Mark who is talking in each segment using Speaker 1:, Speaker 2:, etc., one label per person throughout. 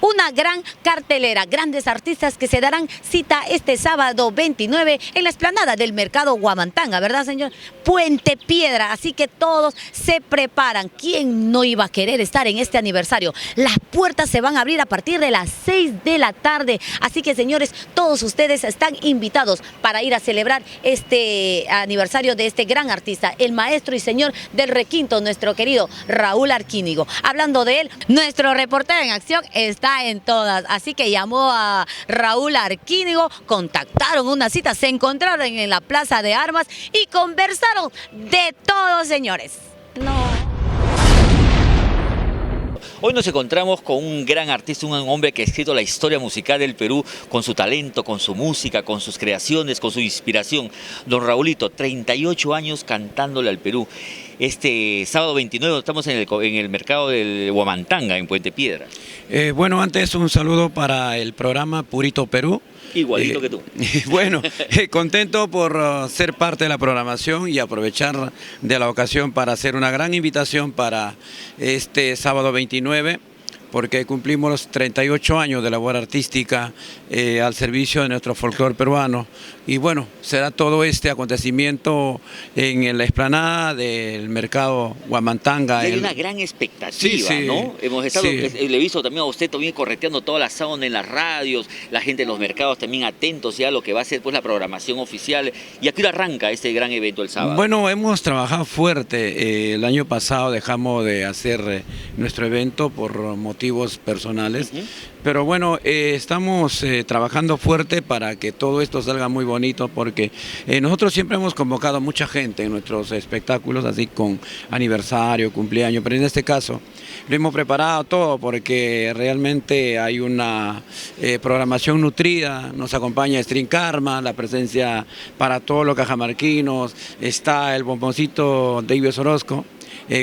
Speaker 1: una gran cartelera, grandes artistas que se darán cita este sábado 29 en la explanada del Mercado Huamantanga, ¿verdad, señor? Puente Piedra, así que todos se preparan. ¿Quién no iba a querer estar en este aniversario? Las puertas se van a abrir a partir de las 6 de la tarde, así que, señores, todos ustedes están invitados para ir a celebrar este aniversario de este gran artista, el maestro y señor del requinto, nuestro querido Raúl Arquínigo. Hablando de él, nuestro reportero en acción está en todas, así que llamó a Raúl Arquínigo, contactaron una cita, se encontraron en la Plaza de Armas y conversaron de todo, señores.
Speaker 2: Hoy nos encontramos con un gran artista, un hombre que ha escrito la historia musical del Perú con su talento, con su música, con sus creaciones, con su inspiración. Don Raulito, 38 años cantándole al Perú. Este sábado 29 estamos en el mercado del Huamantanga, en Puente Piedra.
Speaker 3: Bueno, antes un saludo para el programa Purito Perú.
Speaker 2: Igualito que tú.
Speaker 3: Bueno, contento por ser parte de la programación y aprovechar de la ocasión para hacer una gran invitación para este sábado 29, porque cumplimos los 38 años de labor artística al servicio de nuestro folclore peruano. Y bueno, será todo este acontecimiento en la explanada del mercado Huamantanga.
Speaker 2: Hay una gran expectativa, sí, ¿no? Hemos estado, le he visto también a usted también correteando toda la sound en las radios, la gente en los mercados también atentos ya a lo que va a ser pues la programación oficial. ¿Y a qué hora arranca este gran evento el sábado?
Speaker 3: Bueno, hemos trabajado fuerte. El año pasado dejamos de hacer nuestro evento por motivos personales. Pero bueno, estamos trabajando fuerte para que todo esto salga muy bonito, porque nosotros siempre hemos convocado a mucha gente en nuestros espectáculos, así con aniversario, cumpleaños, pero en este caso lo hemos preparado todo porque realmente hay una programación nutrida. Nos acompaña String Karma, la presencia para todos los cajamarquinos, está el bomboncito David Orozco,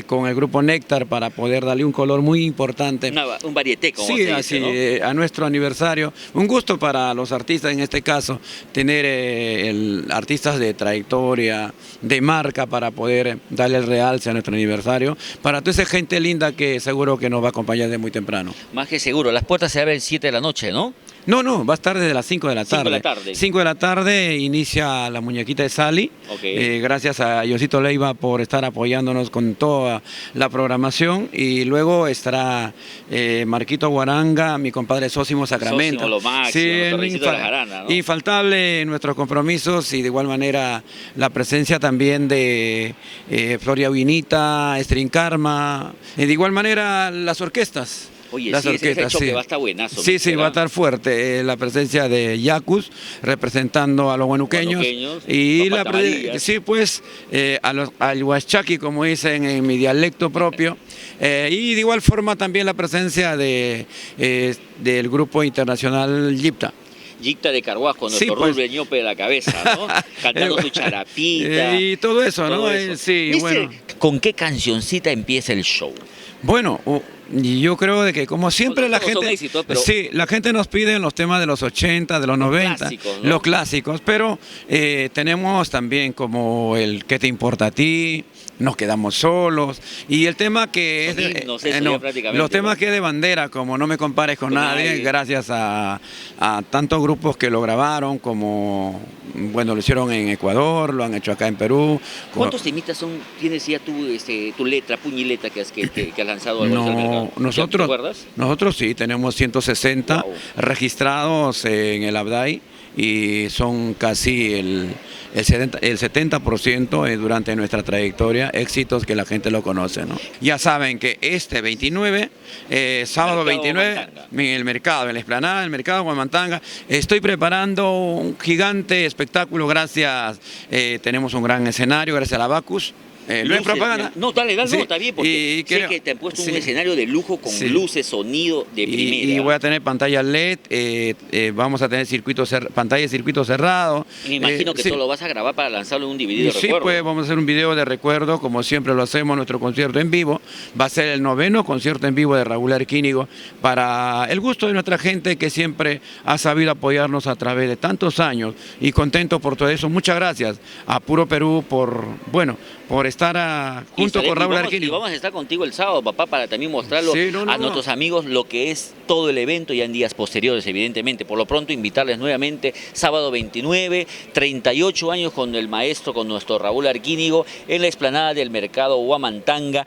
Speaker 3: con el grupo Néctar, para poder darle un color muy importante.
Speaker 2: Un varieté, como
Speaker 3: sí,
Speaker 2: se
Speaker 3: así,
Speaker 2: dice, ¿no?
Speaker 3: A nuestro aniversario. Un gusto para los artistas, en este caso, tener artistas de trayectoria, de marca, para poder darle el realce a nuestro aniversario. Para toda esa gente linda que seguro que nos va a acompañar desde muy temprano.
Speaker 2: Más que seguro. Las puertas se abren 7 de la noche, ¿no?
Speaker 3: No, va a estar desde las 5 de la tarde.
Speaker 2: 5 de la tarde.
Speaker 3: 5 de la tarde inicia la muñequita de Sally.
Speaker 2: Okay.
Speaker 3: Gracias a Yosito Leiva por estar apoyándonos con toda la programación. Y luego estará Marquito Guaranga, mi compadre Sósimo Sacramento.
Speaker 2: Sósimo, lo máximo,
Speaker 3: sí,
Speaker 2: de la jarana, ¿no?
Speaker 3: Infaltable en nuestros compromisos, y de igual manera la presencia también de Floria Vinita, String Karma, y de igual manera las orquestas.
Speaker 2: Oye,
Speaker 3: las
Speaker 2: sí,
Speaker 3: orquestas,
Speaker 2: ese va a estar buenazo.
Speaker 3: Sí, va a estar fuerte la presencia de Yacus representando a los huanuqueños y sí, pues al huachaqui, como dicen en mi dialecto propio, y de igual forma también la presencia del grupo internacional Yipta.
Speaker 2: Yipta de Carhuaz, con nuestro Rubén Ñope de la cabeza, ¿no? Cantando su charapita.
Speaker 3: Y todo eso, ¿no?
Speaker 2: Sí, bueno. ¿Con qué cancioncita empieza el show?
Speaker 3: Bueno, yo creo de que como siempre la gente,
Speaker 2: éxitos, pero
Speaker 3: la gente nos pide los temas de los 80, de los 90,
Speaker 2: clásicos, ¿no?
Speaker 3: Los clásicos, pero tenemos también como el ¿Qué te importa a ti? Nos quedamos solos, y el tema que es los temas que es de bandera, como No me compares con nadie, gracias a tantos grupos que lo grabaron, como bueno, lo hicieron en Ecuador, lo han hecho acá en Perú.
Speaker 2: ¿Cuántos temitas tienes ya tu letra, puñileta que has lanzado al mercado?
Speaker 3: ¿Te acuerdas? Nosotros sí, tenemos 160 registrados en el Abday, y son casi el 70% durante nuestra trayectoria, éxitos que la gente lo conoce, ¿no? Ya saben que este 29, sábado 29, en el mercado, en la explanada del mercado Huamantanga, estoy preparando un gigante espectáculo. Gracias, tenemos un gran escenario, gracias a la Bacus.
Speaker 2: ¿No es propaganda? No, dale, sí, está bien, porque sé que te han puesto un escenario de lujo con luces, sonido de primera.
Speaker 3: Y voy a tener pantalla LED, vamos a tener pantalla de circuito cerrado.
Speaker 2: Me imagino que todo lo vas a grabar para lanzarlo en un DVD de recuerdo.
Speaker 3: Sí, pues vamos a hacer un video de recuerdo, como siempre lo hacemos, nuestro concierto en vivo. Va a ser el 9º concierto en vivo de Raúl Arquínigo, para el gusto de nuestra gente que siempre ha sabido apoyarnos a través de tantos años, y contento por todo eso. Muchas gracias a Puro Perú por estar estar junto con Raúl
Speaker 2: Y
Speaker 3: Arquínigo.
Speaker 2: vamos a estar contigo el sábado, papá, para también mostrarlo
Speaker 3: Sí,
Speaker 2: a nuestros amigos lo que es todo el evento ya en días posteriores, evidentemente. Por lo pronto, invitarles nuevamente, sábado 29, 38 años con el maestro, con nuestro Raúl Arquínigo, en la explanada del mercado Huamantanga.